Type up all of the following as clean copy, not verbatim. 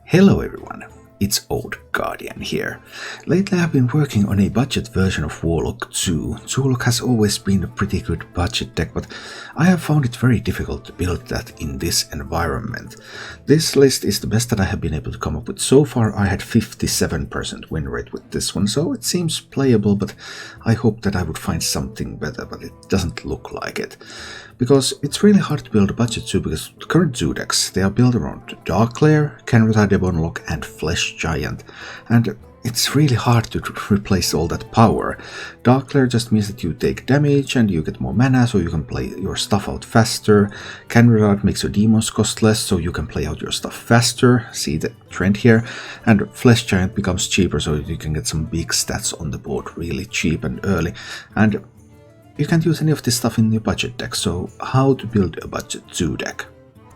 Hello everyone, it's Old Guardian here. Lately I've been working on a budget version of Warlock 2. Zoolock has always been a pretty good budget deck, but I have found it very difficult to build that in this environment. This list is the best that I have been able to come up with. So far I had 57% win rate with this one, so it seems playable, but I hope that I would find something better, but it doesn't look like it. Because it's really hard to build a budget zoo, because the current zoo decks, they are built around Darkmoon Faire, Demon Zoolock and Flesh Giant, and it's really hard to replace all that power. Darkmoon just means that you take damage and you get more mana, so you can play your stuff out faster. Canrad makes your demons cost less, so you can play out your stuff faster, see the trend here. And Flesh Giant becomes cheaper, so you can get some big stats on the board really cheap and early. And you can't use any of this stuff in your budget deck, so how to build a budget zoo deck?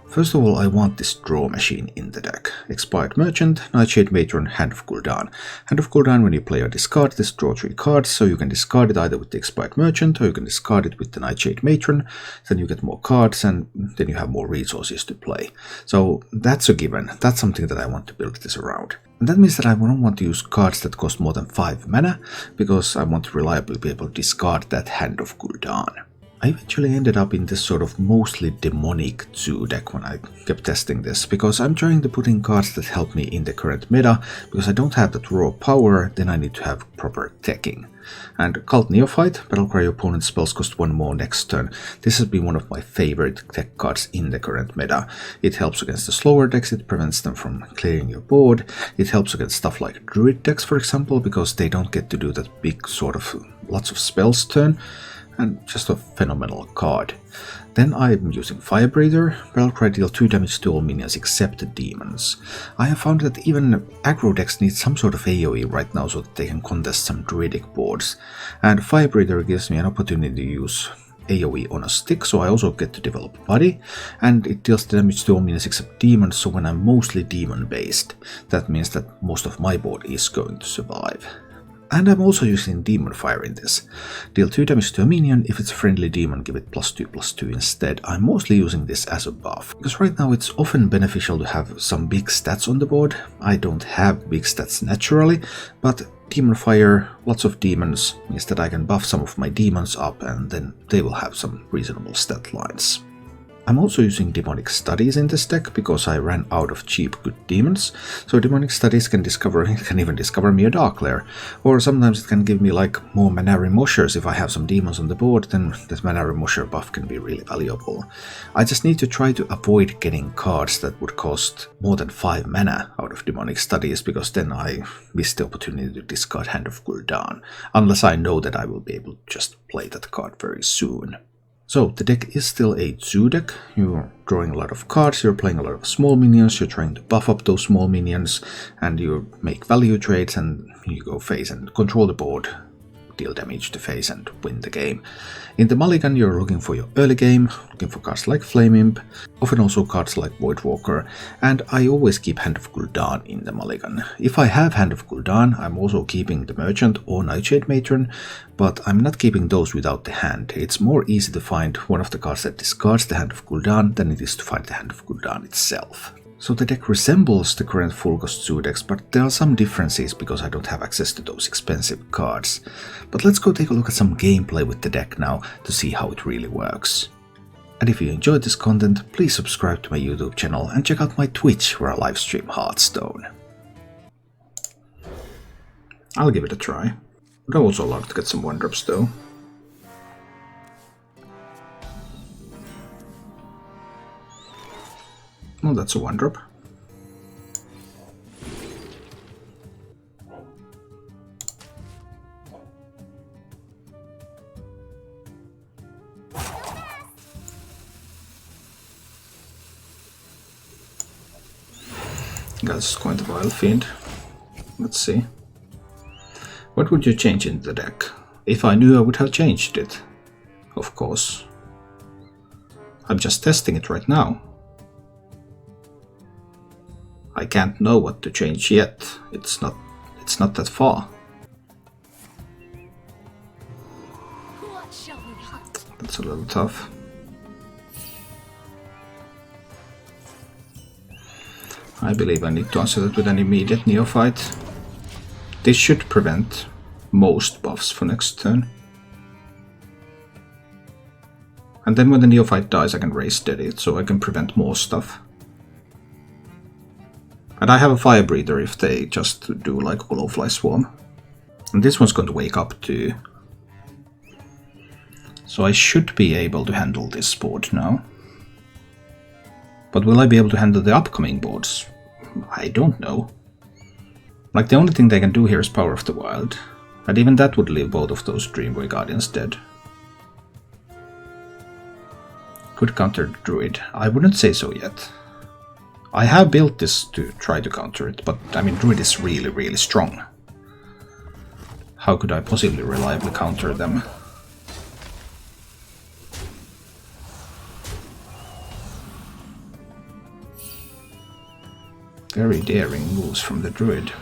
First of all, I want this draw machine in the deck. Expired Merchant, Nightshade Matron, Hand of Gul'dan. Hand of Gul'dan, when you play or discard this, draw 3 cards, so you can discard it either with the Expired Merchant or you can discard it with the Nightshade Matron, then you get more cards and then you have more resources to play. So that's a given, that's something that I want to build this around. And that means that I don't want to use cards that cost more than 5 mana, because I want to reliably be able to discard that Hand of Gul'dan. I eventually ended up in this sort of mostly demonic zoo deck when I kept testing this, because I'm trying to put in cards that help me in the current meta, because I don't have that raw power, then I need to have proper teching. And Cult Neophyte, battlecry your opponent's spells cost 1 more next turn. This has been one of my favorite tech cards in the current meta. It helps against the slower decks, it prevents them from clearing your board, it helps against stuff like Druid decks for example, because they don't get to do that big sort of lots of spells turn. And just a phenomenal card. Then I'm using Firebreather. Battlecry deal 2 damage to all minions except the demons. I have found that even aggro decks need some sort of AoE right now so that they can contest some druidic boards. And Firebreather gives me an opportunity to use AoE on a stick, so I also get to develop Body, and it deals damage to all minions except demons, so when I'm mostly demon based, that means that most of my board is going to survive. And I'm also using Demon Faire in this. Deal 2 damage to a minion, if it's a friendly demon give it +2/+2 instead. I'm mostly using this as a buff, because right now it's often beneficial to have some big stats on the board. I don't have big stats naturally, but Demon Faire, lots of demons, means that I can buff some of my demons up and then they will have some reasonable stat lines. I'm also using Demonic Studies in this deck because I ran out of cheap good demons, so Demonic Studies can even discover me a Dark Lair, or sometimes it can give me like more mana remoshers. If I have some demons on the board, then this mana remosher buff can be really valuable. I just need to try to avoid getting cards that would cost more than 5 mana out of Demonic Studies, because then I miss the opportunity to discard Hand of Gul'dan, unless I know that I will be able to just play that card very soon. So the deck is still a zoo deck. You're drawing a lot of cards, you're playing a lot of small minions, you're trying to buff up those small minions, and you make value trades and you go face and control the board, deal damage to face and win the game. In the Mulligan you're looking for your early game, looking for cards like Flame Imp, often also cards like Voidwalker, and I always keep Hand of Gul'dan in the Mulligan. If I have Hand of Gul'dan, I'm also keeping the Merchant or Nightshade Matron, but I'm not keeping those without the hand. It's more easy to find one of the cards that discards the Hand of Gul'dan than it is to find the Hand of Gul'dan itself. So the deck resembles the current full cost zoo decks, but there are some differences because I don't have access to those expensive cards. But let's go take a look at some gameplay with the deck now to see how it really works. And if you enjoyed this content, please subscribe to my YouTube channel and check out my Twitch where I live stream Hearthstone. I'll give it a try. Would also like to get some 1-drops though. Oh, that's a 1-drop. That's quite a vile fiend. Let's see. What would you change in the deck? If I knew, I would have changed it. Of course. I'm just testing it right now. I can't know what to change yet. It's not that far. That's a little tough. I believe I need to answer that with an immediate Neophyte. This should prevent most buffs for next turn. And then when the Neophyte dies I can raise steady it, so I can prevent more stuff. And I have a Fire Breather if they just do like Glowfly Swarm. And this one's going to wake up too. So I should be able to handle this board now. But will I be able to handle the upcoming boards? I don't know. Like, the only thing they can do here is Power of the Wild. And even that would leave both of those Dreamway Guardians dead. Could counter Druid. I wouldn't say so yet. I have built this to try to counter it, but I mean Druid is really strong. How could I possibly reliably counter them? Very daring moves from the Druid.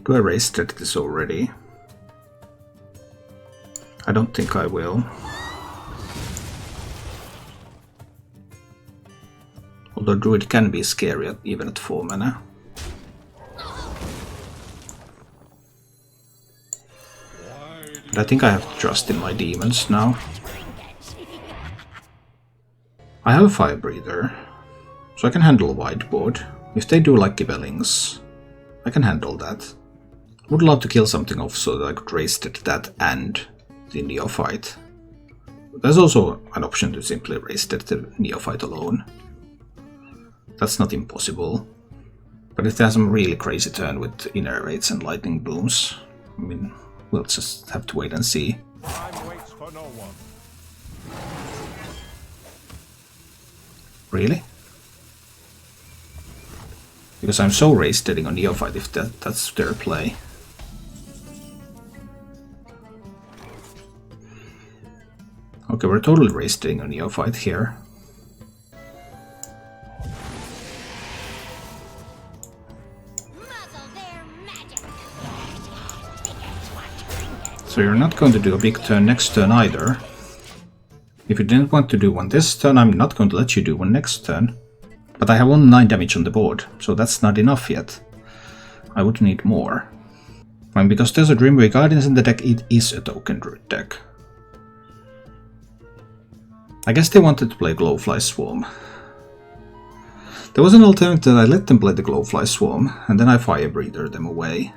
Do I raise this already? I don't think I will. Although Druid can be scary even at 4 mana. But I think I have to trust in my demons now. I have a Fire Breather, so I can handle a wide board. If they do like Gibellings, I can handle that. Would love to kill something off so that I could raise that and the Neophyte. There's also an option to simply raise the Neophyte alone. That's not impossible. But if there's some really crazy turn with Innervates and Lightning Booms, I mean, we'll just have to wait and see. Time waits for no one. Really? Because I'm so race steading on Neophyte if that's their play. Okay, we're totally race steading on Neophyte here. So you're not going to do a big turn next turn either. If you didn't want to do one this turn, I'm not going to let you do one next turn. But I have only 9 damage on the board, so that's not enough yet. I would need more. And because there's a Dreamway Guardians in the deck, it is a token Druid deck. I guess they wanted to play Glowfly Swarm. There was an alternative that I let them play the Glowfly Swarm, and then I Fire Breather them away.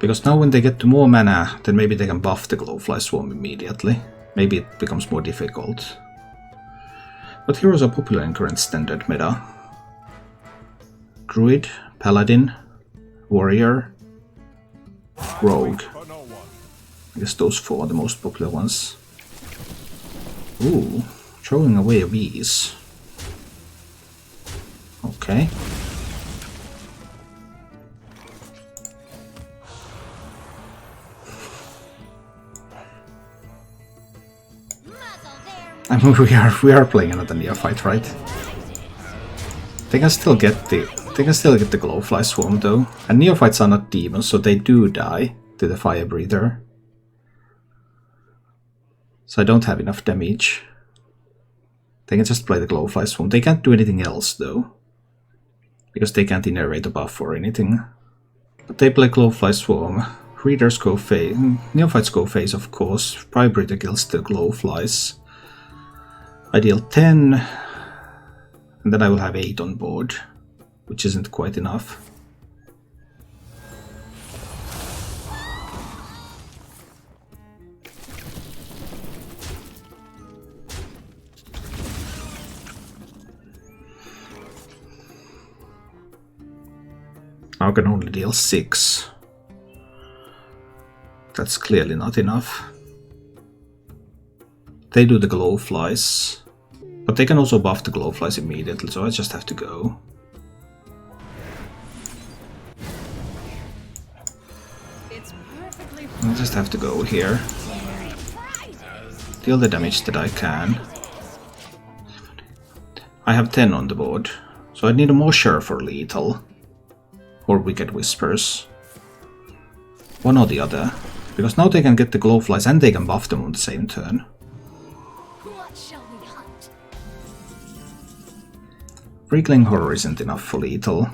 Because now when they get to more mana, then maybe they can buff the Glowfly Swarm immediately. Maybe it becomes more difficult. What heroes are popular in current standard meta? Druid, Paladin, Warrior, Rogue. I guess those 4 are the most popular ones. Ooh, throwing away a V's. Okay. I mean, we are playing another Neophyte, right? They can still get the Glowfly Swarm though, and Neophytes are not demons, so they do die to the Fire Breather. So I don't have enough damage. They can just play the Glowfly Swarm. They can't do anything else though, because they can't innervate a buff or anything. But they play Glowfly Swarm. Readers go phase. Neophytes go phase, of course. Fire Breather kills the Glowflies. I deal 10, and then I will have 8 on board, which isn't quite enough. Now I can only deal 6. That's clearly not enough. They do the Glowflies, but they can also buff the Glowflies immediately, so I just have to go. I just have to go here. Deal the damage that I can. I have 10 on the board, so I need a more Sheriff or Lethal. Or Wicked Whispers. One or the other. Because now they can get the Glowflies and they can buff them on the same turn. Wriggling Horror isn't enough for lethal.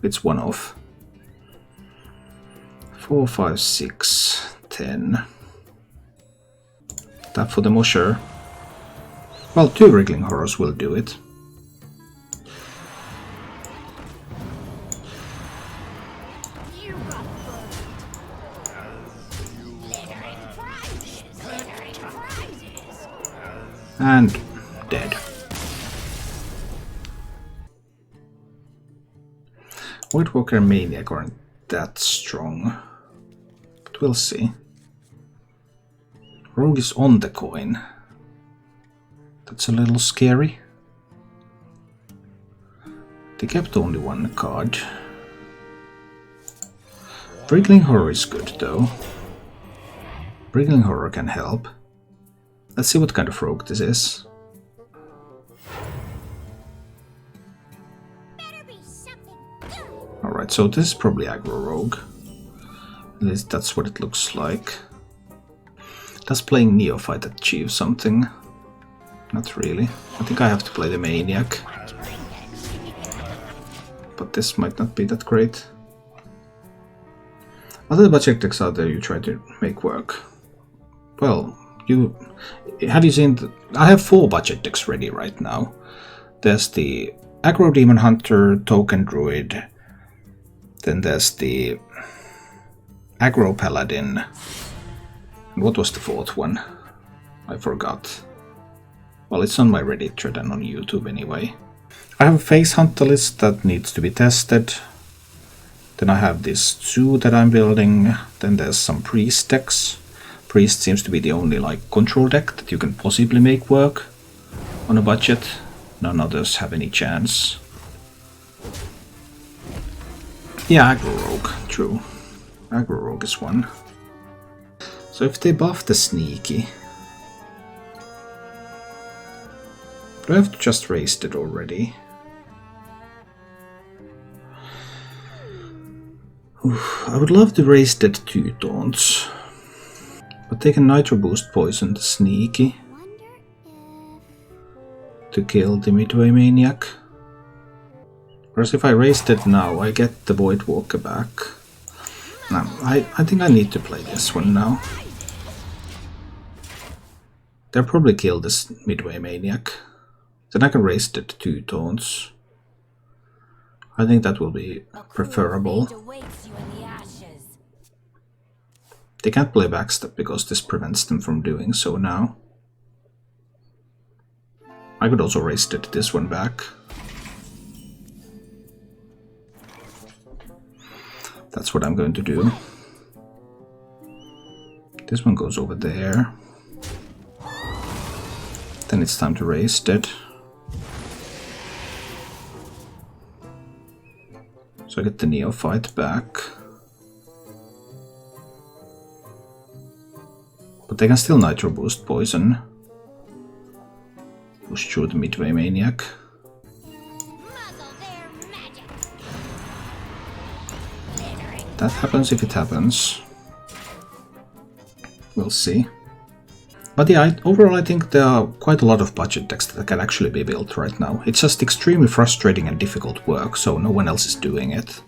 It's one off. 4, 5, 6, 10. Tap for the Musher. Well, 2 Wriggling Horrors will do it. And dead. Voidwalker and Maniac aren't that strong, but we'll see. Rogue is on the coin. That's a little scary. They kept only 1 card. Wriggling Horror is good though. Wriggling Horror can help. Let's see what kind of rogue this is. Alright, so this is probably aggro rogue. At least that's what it looks like. Does playing Neophyte achieve something? Not really. I think I have to play the Maniac. But this might not be that great. What other budget decks out there you try to make work? Well, have you seen... I have 4 budget decks ready right now. There's the Aggro Demon Hunter, Token Druid. Then there's the Aggro Paladin. And what was the 4th one? I forgot. Well, it's on my Reddit thread and on YouTube anyway. I have a Face Hunter list that needs to be tested. Then I have this zoo that I'm building. Then there's some Priest decks. Priest seems to be the only control deck that you can possibly make work on a budget. None others have any chance. Yeah, Aggro Rogue, true. Aggro Rogue is one. So if they buff the Sneaky... Do I have to just raise it already? Oof, I would love to raise that 2 taunts. But they can Nitro Boost poison the Sneaky to kill the Midway Maniac. Whereas if I raised it now, I get the Voidwalker back. No, I think I need to play this one now. They'll probably kill this Midway Maniac. Then I can raise it to 2 taunts. I think that will be preferable. They can't play Backstep because this prevents them from doing so now. I could also raise this one back. That's what I'm going to do. This one goes over there. Then it's time to raise it. So I get the Neophyte back. But they can still Nitro Boost poison. Push through the Midway Maniac. That happens if it happens. We'll see. But yeah, overall I think there are quite a lot of budget decks that can actually be built right now. It's just extremely frustrating and difficult work, so no one else is doing it.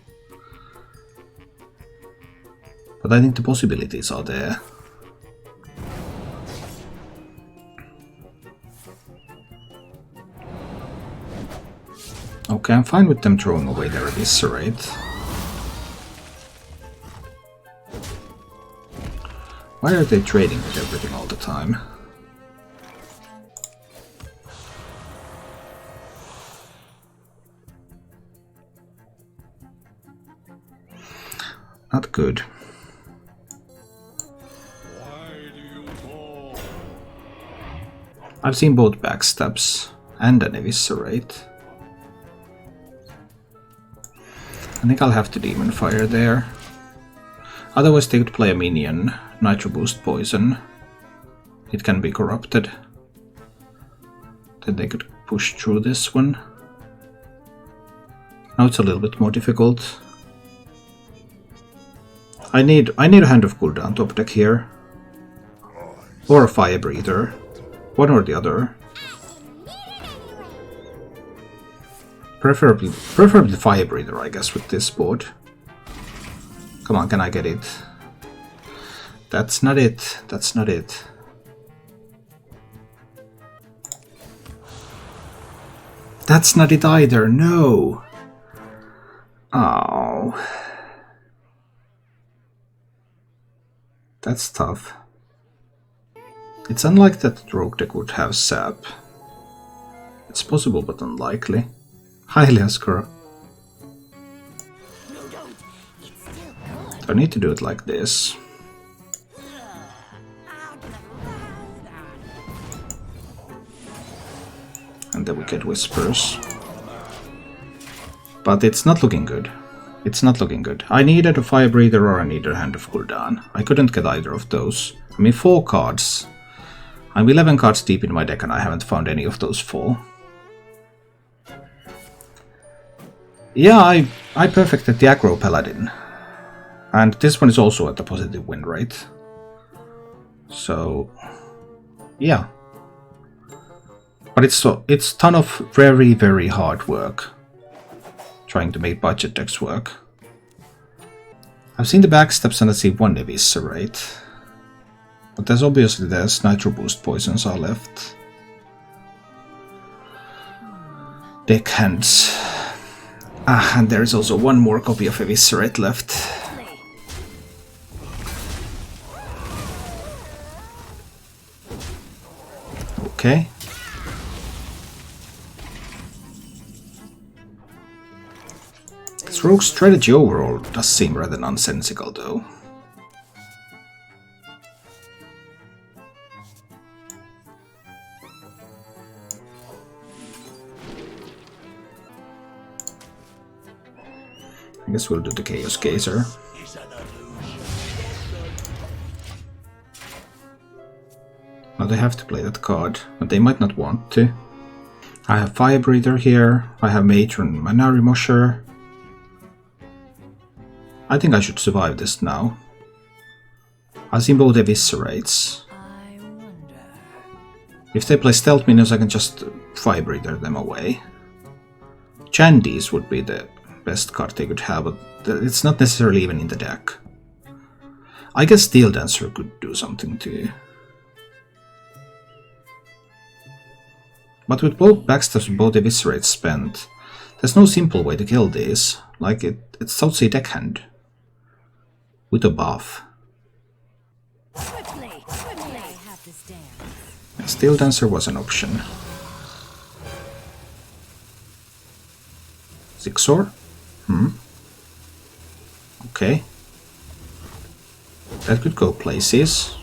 But I think the possibilities are there. Okay, I'm fine with them throwing away their Eviscerate. Why are they trading with everything all the time? Not good. I've seen both backstabs and an Eviscerate. I think I'll have to Demon Fire there. Otherwise they could play a minion, Nitro Boost Poison. It can be corrupted. Then they could push through this one. Now it's a little bit more difficult. I need a Hand of Cooldown top deck here. Or a Fire Breather. One or the other. Preferably Fire Breather, I guess, with this board. Come on, can I get it? That's not it. That's not it. That's not it either. No. Oh. That's tough. It's unlikely that the rogue deck would have sap. It's possible, but unlikely. Highly Ascora. I need to do it like this. And then we get Whispers. But it's not looking good. It's not looking good. I needed a Fire Breather or I needed a Hand of Gul'dan. I couldn't get either of those. I mean, 4 cards. I'm 11 cards deep in my deck and I haven't found any of those 4. Yeah, I perfected the Aggro Paladin. And this one is also at a positive win rate. So, yeah. But it's ton of very, very hard work trying to make budget decks work. I've seen the backsteps and I see 1 Eviscerate. But there's Nitro Boost Poisons are left. Deck hands. Ah, and there is also 1 more copy of Eviscerate left. Okay. This rogue strategy overall does seem rather nonsensical though. I guess we'll do the Chaos Gazer. Now they have to play that card, but they might not want to. I have Fire Breather here, I have Matron Manari Mosher. I think I should survive this now. I've seen both Eviscerates. If they play Stealth Minions I can just Fire Breather them away. Chandies would be the best card they could have, but it's not necessarily even in the deck. I guess Steel Dancer could do something to you. But with both backsteps and both Eviscerates spent, there's no simple way to kill these. Like, it's South deckhand. With a buff. Steel Dancer was an option. Zigzor? Okay. That could go places.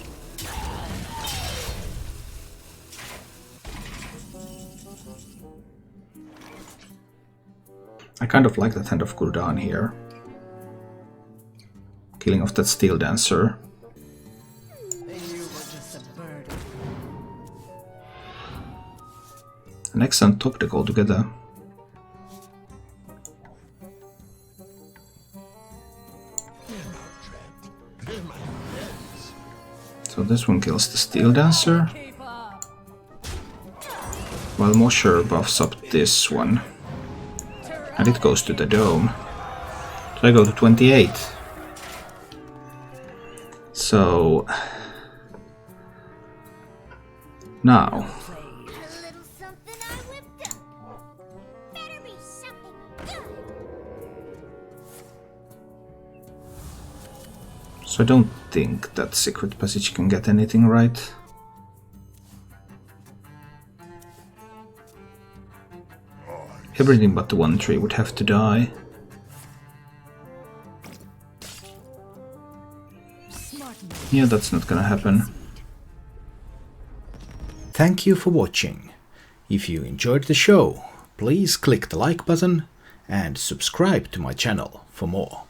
I kind of like that Hand of Gul'dan here. Killing off that Steel Dancer. An excellent top deck altogether. So this one kills the Steel Dancer, while Mosher buffs up this one. And it goes to the dome. So I go to 28. So now so I don't think that Secret Passage can get anything right. Everything but the 1/3 would have to die. Yeah, that's not gonna happen. Thank you for watching. If you enjoyed the show, please click the like button and subscribe to my channel for more.